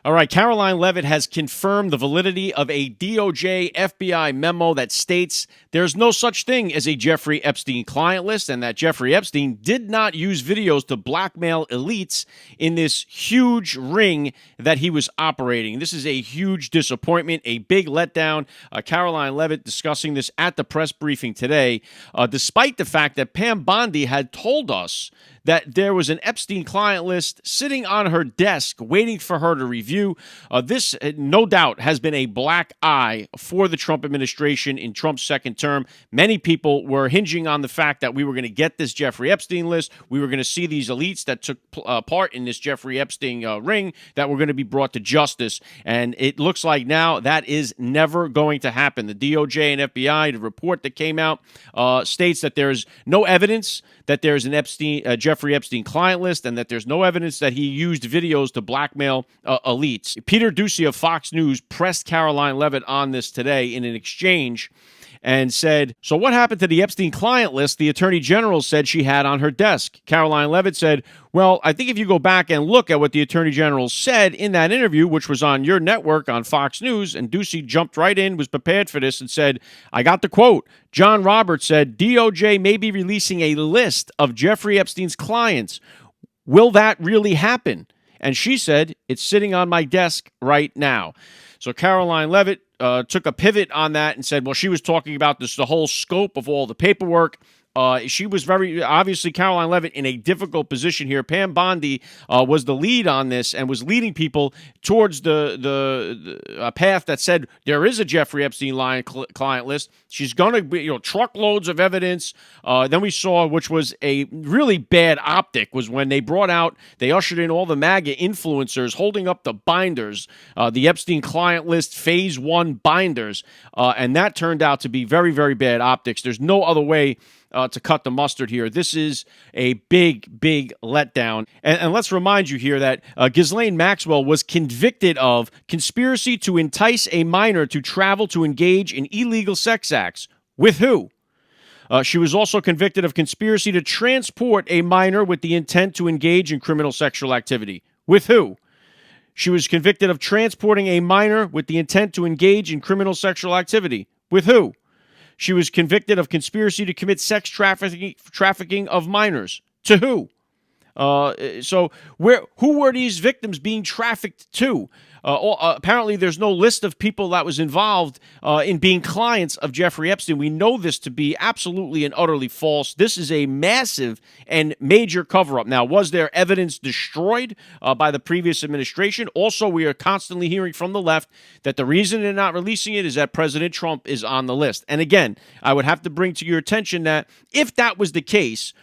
All right, Karoline Leavitt has confirmed the validity of a DOJ FBI memo that states there's no such thing as a Jeffrey Epstein client list and that Jeffrey Epstein did not use videos to blackmail elites in this huge ring that he was operating. This is a huge disappointment, a big letdown. Karoline Leavitt discussing this at the press briefing today, despite the fact that Pam Bondi had told us that there was an Epstein client list sitting on her desk waiting for her to review. This, no doubt, has been a black eye for the Trump administration in Trump's second term. Many people were hinging on the fact that we were going to get this Jeffrey Epstein list. We were going to see these elites that took part in this Jeffrey Epstein ring that were going to be brought to justice. And it looks like now that is never going to happen. The DOJ and FBI, the report that came out, states that there is no evidence that there's an Jeffrey Epstein client list and that there's no evidence that he used videos to blackmail elites. Peter Doocy of Fox News pressed Karoline Leavitt on this today in an exchange and said, so what happened to the Epstein client list the Attorney General said she had on her desk? Karoline Leavitt said, well, I think if you go back and look at what the Attorney General said in that interview, which was on your network on Fox News, and Doocy jumped right in, was prepared for this, and said, I got the quote. John Roberts said, DOJ may be releasing a list of Jeffrey Epstein's clients. Will that really happen? And she said, it's sitting on my desk right now. So Karoline Leavitt took a pivot on that and said, well, she was talking about this, the whole scope of all the paperwork. She was very, obviously, Karoline Leavitt in a difficult position here. Pam Bondi was the lead on this and was leading people towards the path that said there is a Jeffrey Epstein client list. She's going to be, truckloads of evidence. Then we saw, which was a really bad optic, was when they ushered in all the MAGA influencers holding up the binders, the Epstein client list phase 1 binders. And that turned out to be very, very bad optics. There's no other way to cut the mustard here. This is a big, big letdown. And let's remind you here that Ghislaine Maxwell was convicted of conspiracy to entice a minor to travel to engage in illegal sex acts. With who? She was also convicted of conspiracy to transport a minor with the intent to engage in criminal sexual activity. With who? She was convicted of transporting a minor with the intent to engage in criminal sexual activity. With who? She was convicted of conspiracy to commit sex trafficking of minors. To who? So who were these victims being trafficked to? Apparently, there's no list of people that was involved in being clients of Jeffrey Epstein. We know this to be absolutely and utterly false. This is a massive and major cover-up. Now, was there evidence destroyed by the previous administration? Also, we are constantly hearing from the left that the reason they're not releasing it is that President Trump is on the list. And again, I would have to bring to your attention that if that was the case,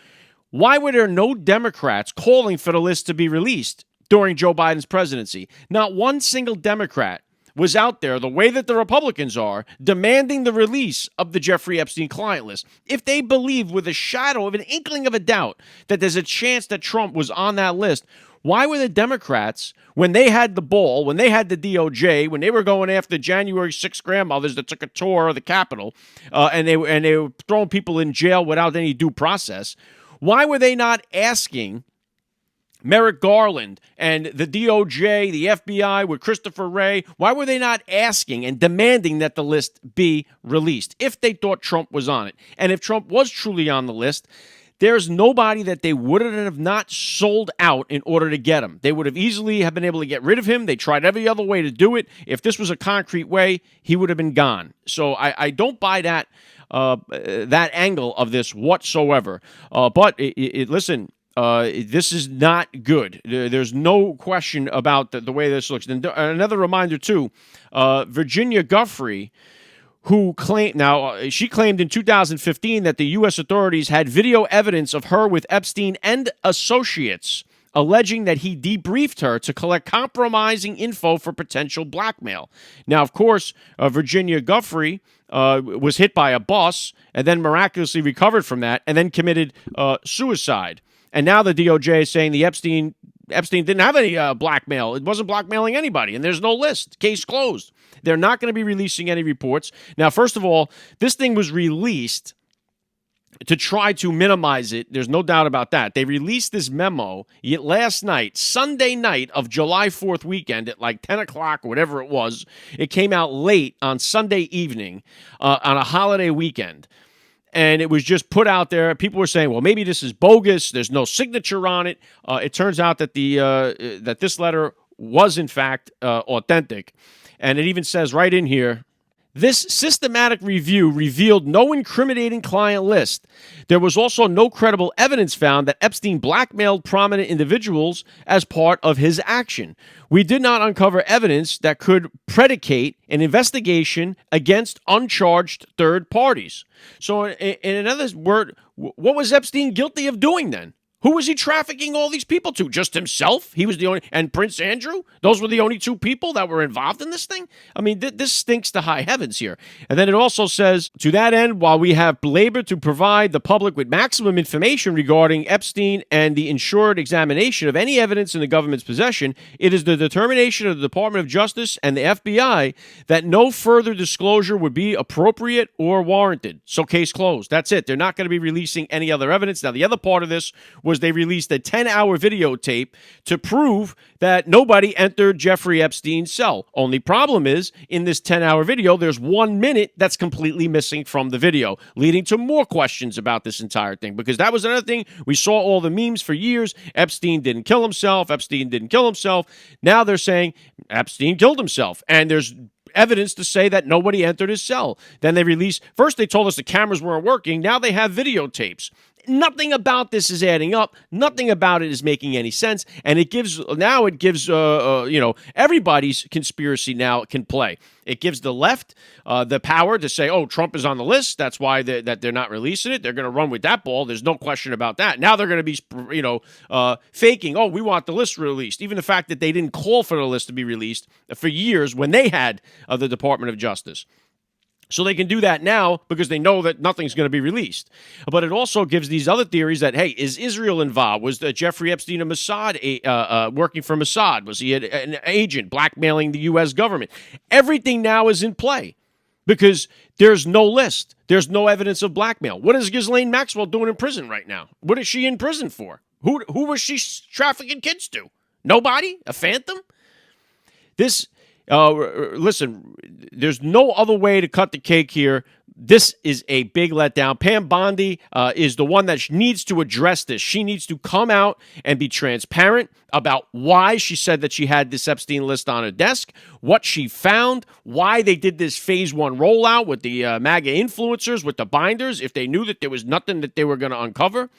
why were there no Democrats calling for the list to be released during Joe Biden's presidency? Not one single Democrat was out there, the way that the Republicans are, demanding the release of the Jeffrey Epstein client list. If they believe with a shadow of an inkling of a doubt that there's a chance that Trump was on that list, why were the Democrats, when they had the ball, when they had the DOJ, when they were going after January 6th grandmothers that took a tour of the Capitol, and they were throwing people in jail without any due process, why were they not asking Merrick Garland and the DOJ, the FBI with Christopher Wray, why were they not asking and demanding that the list be released if they thought Trump was on it? And if Trump was truly on the list, there's nobody that they would have not sold out in order to get him. They would have easily have been able to get rid of him. They tried every other way to do it. If this was a concrete way, he would have been gone. So I don't buy that angle of this whatsoever. But listen, this is not good. There's no question about the way this looks. And another reminder, too, Virginia Giuffre, who claimed, she claimed in 2015 that the U.S. authorities had video evidence of her with Epstein and associates, alleging that he debriefed her to collect compromising info for potential blackmail. Now, of course, Virginia Giuffre was hit by a bus and then miraculously recovered from that and then committed suicide. And now the DOJ is saying the Epstein didn't have any blackmail. It wasn't blackmailing anybody, and there's no list. Case closed. They're not going to be releasing any reports. Now, first of all, this thing was released to try to minimize it. There's no doubt about that. They released this memo last night, Sunday night of July 4th weekend at like 10 o'clock or whatever it was. It came out late on Sunday evening on a holiday weekend. And it was just put out there. People were saying, well, maybe this is bogus. There's no signature on it. It turns out that that this letter was, in fact, authentic. And it even says right in here, this systematic review revealed no incriminating client list. There was also no credible evidence found that Epstein blackmailed prominent individuals as part of his action. We did not uncover evidence that could predicate an investigation against uncharged third parties. So, in other words, what was Epstein guilty of doing then? Who was he trafficking all these people to? Just himself? He was the only, and Prince Andrew? Those were the only two people that were involved in this thing? I mean, this stinks to high heavens here. And then it also says, to that end, while we have labored to provide the public with maximum information regarding Epstein and the ensured examination of any evidence in the government's possession, it is the determination of the Department of Justice and the FBI that no further disclosure would be appropriate or warranted. So case closed. That's it. They're not going to be releasing any other evidence. Now, the other part of this was they released a 10-hour videotape to prove that nobody entered Jeffrey Epstein's cell. Only problem is, in this 10-hour video, there's 1 minute that's completely missing from the video, leading to more questions about this entire thing. Because that was another thing. We saw all the memes for years. Epstein didn't kill himself. Epstein didn't kill himself. Now they're saying Epstein killed himself. And there's evidence to say that nobody entered his cell. Then they released, first they told us the cameras weren't working. Now they have videotapes. Nothing about this is adding up. Nothing about it is making any sense. And it gives everybody's conspiracy now can play. It gives the left the power to say, oh, Trump is on the list. That's why they're not releasing it. They're going to run with that ball. There's no question about that. Now they're going to be, faking, oh, we want the list released. Even the fact that they didn't call for the list to be released for years when they had the Department of Justice. So they can do that now because they know that nothing's going to be released. But it also gives these other theories that, hey, is Israel involved? Was Jeffrey Epstein a Mossad, working for Mossad? Was he an agent blackmailing the U.S. government? Everything now is in play because there's no list. There's no evidence of blackmail. What is Ghislaine Maxwell doing in prison right now? What is she in prison for? Who was she trafficking kids to? Nobody? A phantom? Listen, there's no other way to cut the cake here. This is a big letdown. Pam Bondi is the one that needs to address this. She needs to come out and be transparent about why she said that she had this Epstein list on her desk, what she found, why they did this phase one rollout with the MAGA influencers, with the binders, if they knew that there was nothing that they were going to uncover.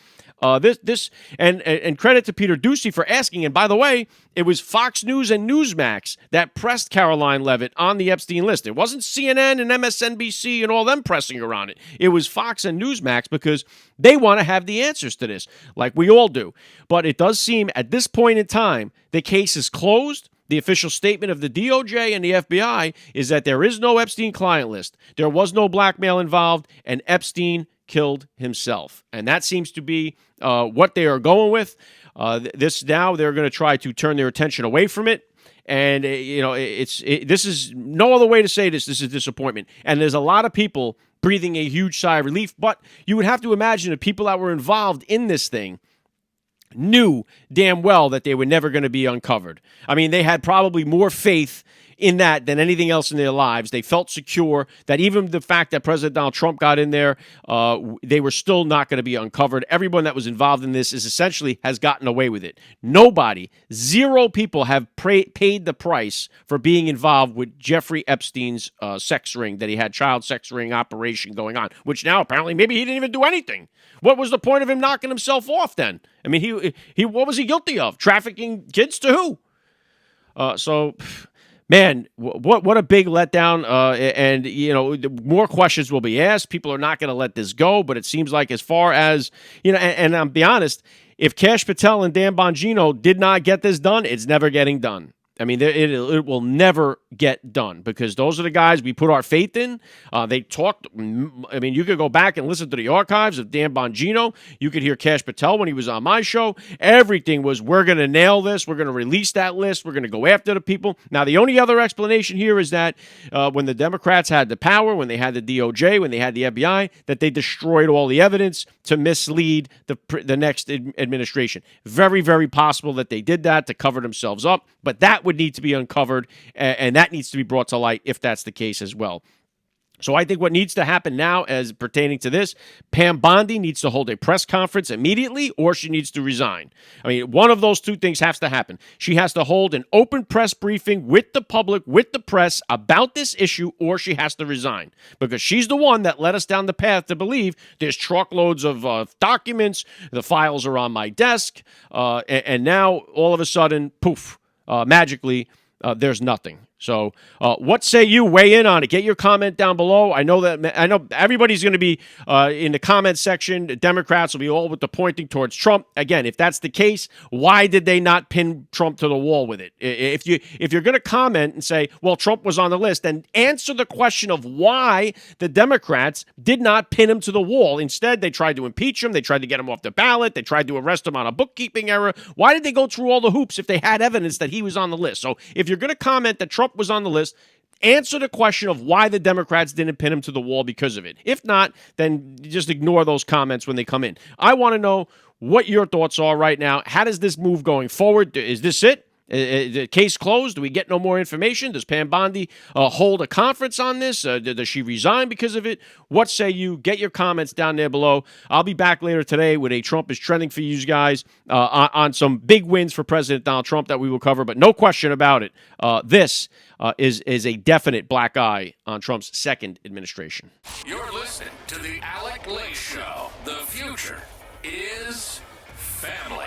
And credit to Peter Doocy for asking. And by the way, it was Fox News and Newsmax that pressed Karoline Leavitt on the Epstein list. It wasn't CNN and MSNBC and all them pressing her on it. It was Fox and Newsmax because they want to have the answers to this, like we all do. But it does seem at this point in time, the case is closed. The official statement of the DOJ and the FBI is that there is no Epstein client list. There was no blackmail involved, and Epstein killed himself. And that seems to be what they are going with. This now they're going to try to turn their attention away from it. And, this is no other way to say this. This is disappointment. And there's a lot of people breathing a huge sigh of relief. But you would have to imagine the people that were involved in this thing knew damn well that they were never going to be uncovered. I mean, they had probably more faith in that than anything else in their lives. They felt secure that even the fact that President Donald Trump got in there, they were still not going to be uncovered. Everyone that was involved in this has gotten away with it. Nobody, zero people have paid the price for being involved with Jeffrey Epstein's sex ring, that he had child sex ring operation going on, which now apparently maybe he didn't even do anything. What was the point of him knocking himself off then? I mean, he what was he guilty of? Trafficking kids to who? Man, what a big letdown, and more questions will be asked. People are not going to let this go, but it seems like as far as, and I'll be honest, if Kash Patel and Dan Bongino did not get this done, it's never getting done. I mean, it will never get done because those are the guys we put our faith in. They talked. I mean, you could go back and listen to the archives of Dan Bongino. You could hear Cash Patel when he was on my show. Everything was, we're going to nail this. We're going to release that list. We're going to go after the people. Now, the only other explanation here is that when the Democrats had the power, when they had the DOJ, when they had the FBI, that they destroyed all the evidence to mislead the next administration. Very, very possible that they did that to cover themselves up, but that would need to be uncovered, and that needs to be brought to light if that's the case as well. So I think what needs to happen now as pertaining to this, Pam Bondi needs to hold a press conference immediately or she needs to resign. I mean, one of those two things has to happen. She has to hold an open press briefing with the public, with the press about this issue, or she has to resign because she's the one that led us down the path to believe there's truckloads of documents, the files are on my desk, and now all of a sudden, poof, magically, there's nothing. So what say you? Weigh in on it. Get your comment down below. I know everybody's going to be in the comment section. The Democrats will be all with the pointing towards Trump. Again, if that's the case, why did they not pin Trump to the wall with it? If you're going to comment and say, well, Trump was on the list, then answer the question of why the Democrats did not pin him to the wall. Instead, they tried to impeach him. They tried to get him off the ballot. They tried to arrest him on a bookkeeping error. Why did they go through all the hoops if they had evidence that he was on the list? So if you're going to comment that Trump was on the list, answer the question of why the Democrats didn't pin him to the wall because of it. If not, then just ignore those comments when they come in. I want to know what your thoughts are right now. How does this move going forward? Is this it? The case closed? Do we get no more information? Does Pam Bondi hold a conference on this? Does she resign because of it? What say you? Get your comments down there below. I'll be back later today with a Trump is trending for you guys on some big wins for President Donald Trump that we will cover, but no question about it. This is a definite black eye on Trump's second administration. You're listening to the Alec Lace Show. The future is family.